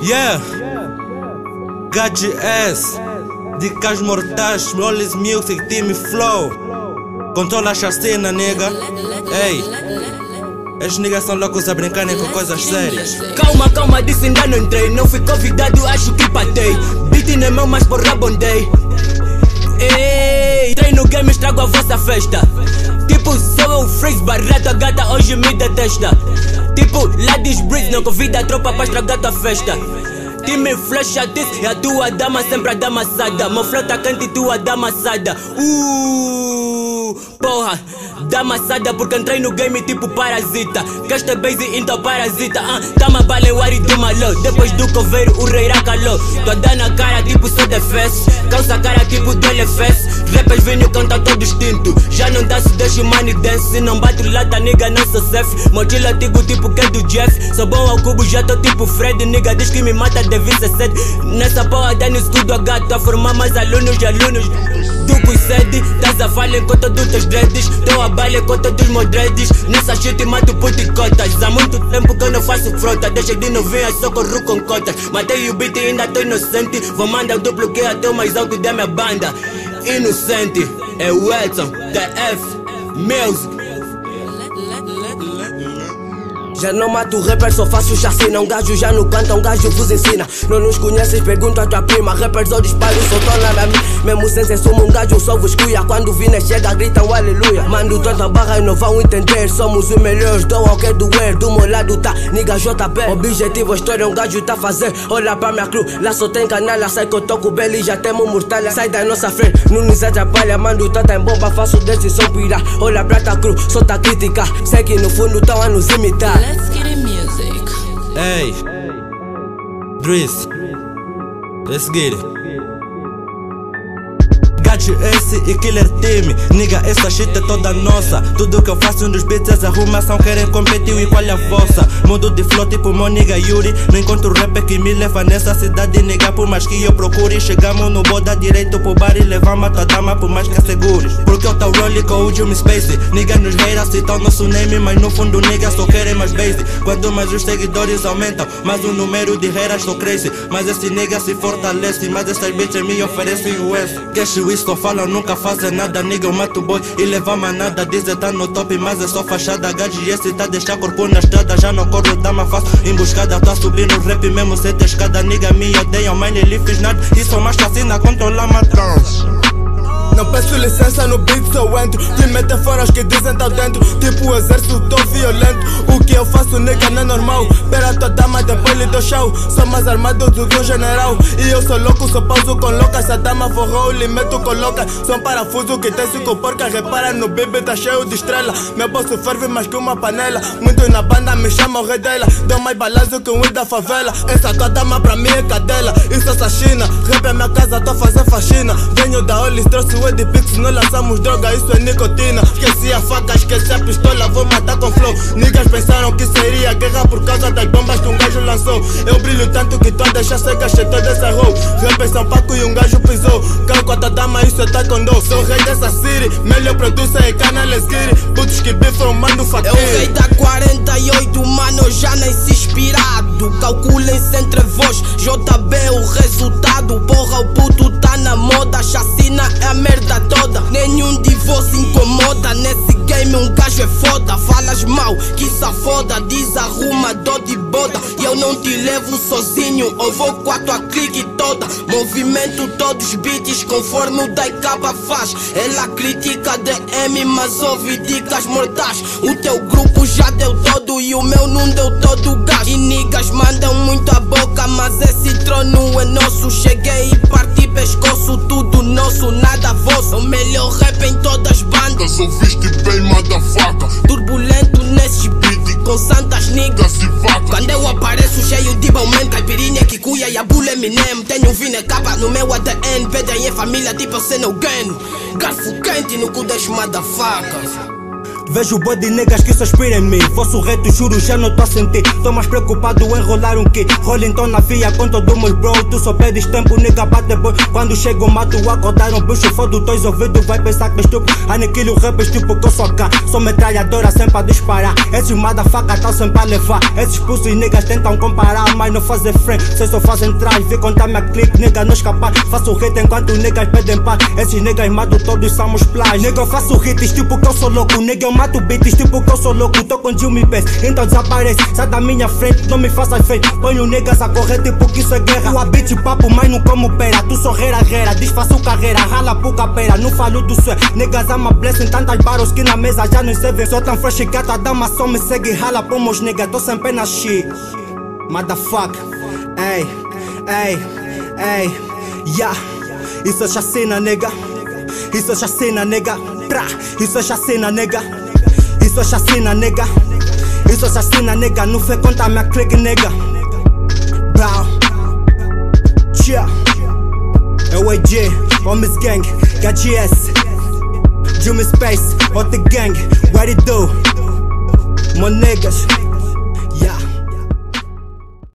Yeah, GS, Dicas Mortais, Mollis Music, Team Flow. Controla a cena, nega. Ei, estes niggas são loucos a brincarem com coisas sérias. Calma, calma, disse ainda não entrei. Não fui convidado, acho que patei. Beat não é meu, mas porra bondei. Ei, entrei no game, estrago a vossa festa. Tipo, sou o freeze, barreto, a gata hoje me detesta. Tipo, Ladies Breeze, não convida a tropa pra estragar tua festa. Time flecha disse, e a tua dama sempre a dama assada. Meu flow tá quente e tua dama assada. Porra, dama assada porque entrei no game tipo parasita. Gasta base então parasita. Tama bala em wari do malo. Depois do coveiro o rei irá calou. Tô a dar na cara tipo sou defense. Calça cara tipo do LFS. Rappers vinho canta todo instinto. Já não dá se deixa o money dance. Se não bato lata nigga não sou safe. Mochila tigo tipo que é do Jeff. Sou bom ao cubo já tô tipo Fred. Nigga diz que me mata deve ser sede. Nessa porra dá no escudo a gato. A formar mais alunos e alunos. Duplo sede, tás a falha em conta dos teus dreads. Tô a bala em conta dos meus dreads. Nessa shit mato puto e cotas. Há muito tempo que eu não faço frota. Deixa de novinha, só corro com cotas. Matei o beat e ainda tô inocente. Vou mandar o duplo que é até o mais alto da minha banda. Inocente, é o Edson, TF, Music. Já não mato rapper, só faço chacina. Um gajo já no canta, um gajo vos ensina. Não nos conheces, pergunta a tua prima. Rappers ou disparo, só torna na minha. Mesmo sem ser sumo, um gajo só vos cuia. Quando vina chega, gritam aleluia. Mando tanta barra e não vão entender. Somos os melhores, dou ao que doer. Do meu lado tá nigga JP. Objetivo, a história um gajo tá a fazer. Olha pra minha crew, lá só tem canalha. Sai que eu toco belo e já temos mortalha. Sai da nossa frente, não nos atrapalha. Mando tanta em bomba, faço decisão pirar. Olha pra tua crew, só tá a criticar. Sei que no fundo tão a nos imitar. Let's get in music. Hey, Driss, let's get it. GS e Killer Team, nigga, essa shit é toda nossa. Tudo que eu faço nos beats é arrumação. Querem competir e qual é a vossa? Mundo de flow tipo meu nigga Yuri. Não encontro rapper que me leva nessa cidade, nigga. Por mais que eu procure, chegamos no boda direito pro bar e levamos a tua dama por mais que assegures. Porque eu tô rolling com o Jimmy Space. Nigga nos haters citam nosso name, mas no fundo nigga só querem mais base. Quanto mais os seguidores aumentam, mais o número de haters só cresce. Mas esse nigga se fortalece, mas essas bitches me oferecem o S. Cash isso só falam, nunca fazem nada, nigga, eu mato boy e leva manada. Dizem tá no top, mas é só fachada. GS tá deixar corpo na estrada, já não corro, dá uma faço emboscada. Tá subindo rap mesmo sem ter escada, nigga, me odeiam, mas nem fiz nada. E sou mais chacina, controlar matança. Não peço licença no beat, só entro. Te metem fora os que dizem tá dentro. Tipo o exército, tô violento. O que eu faço, nigga, não é normal. Pera a tua dama, depois lhe dou show. Sou mais armado do que um general. E eu sou louco, só pauso com louca. Se a dama forrou, lhe meto coloca. Sou um parafuso que tem 5 porcas. Repara no bebê, tá cheio de estrela. Meu bolso ferve mais que uma panela. Muitos na banda me chamam o rei dela. Dou mais balanço que um ir da favela. Essa tua dama pra mim é cadela. Isso é China. Rap é minha casa, tô fazendo faxina. Venho da Olis, trouxe o Edipix, nós lançamos droga, isso é nicotina. Esqueci a faca, esqueci a pistola, vou matar com flow. Niggas pensaram que seria guerra por causa das bombas que um gajo lançou. Eu brilho tanto que tu a deixar cega, cheio dessa row. Rap São Paco e um gajo pisou. Calco a tua dama, isso é taekwondo. Sou rei dessa city, melhor producer é cana, let's get it. Putos que bifam, mando faqueiro. É o rei da 48, mano, já nem se inspirado. Calculem-se entre vós, JB o resultado. Porra, o puto tá na moda, chacina é a merda toda. Nenhum de vós incomoda. Nesse game um gajo é foda. Falas mal, que safoda. Desarrumador de boda. E eu não te levo sozinho, eu vou com a tua clique toda. Movimento todos os beats conforme o Daikaba faz. Ela critica DM, mas ouve dicas mortais. O teu grupo já deu todo e o meu não deu todo o gás. E niggas mandam muito a boca, mas esse trono é nosso. Cheguei e parti pescoço, tudo nosso, nada vosso. O melhor rap em todas as bandas. Ouviste bem, motherfucker. Turbulento nesse beat, com santas niggas e vaca. Quando eu apareço cheio de baumento, caipirinha, kikuya e a bula Eminem. Tenho vina capa no meu ADN. Pedem em família tipo eu sei no game. Garfo quente no cu das motherfuckers. Vejo boi de negas que se aspiram em mim. Vosso reto, juro, já não tô a sentir. Tô mais preocupado em enrolar um que rola então na via com todo meus bro. Tu só pedes tempo, nega bate boi. Quando chego mato, acordar um bicho foda. Dois ouvidos, vai pensar que estou aniquilo rappers tipo que eu sou cá. Sou metralhadora sempre a disparar. Esses motherfuckers tão sempre a levar. Esses pussies niggas tentam comparar, mas não fazem frente. Cês só fazem trás, vê contar minha clique. Nega não escapar, faço hit enquanto niggas pedem paz. Esses niggas mato todos somos pláis. Nega eu faço hits tipo que eu sou louco. Nega eu mato beats tipo que eu sou louco. Tô com Jimmy Bass, então desaparece. Sai da minha frente, não me faças feio. Ponho niggas a correr tipo que isso é guerra. Tu habite papo, mas não como pera. Tu sou rera, desfaço carreira. Rala puca pera, não falo do sué. Niggas ama blessing, tantas barros que na mesa já não servem. Sou tão fresh que a dama só me segue. Rala pomos niggas, tô sempre na shit. Motherfucker, ey, ey, ey, yeah. Isso é chacina, nega. Isso é chacina, nega. Isso é chacina, nega. Isso é chacina, nega. Isso é chacina, nega. Não fez conta minha clique, nega. Brown, yeah. É o AJ, Homies Gang, KGS, Jimmy Space, Hot Gang, what it do? My niggas.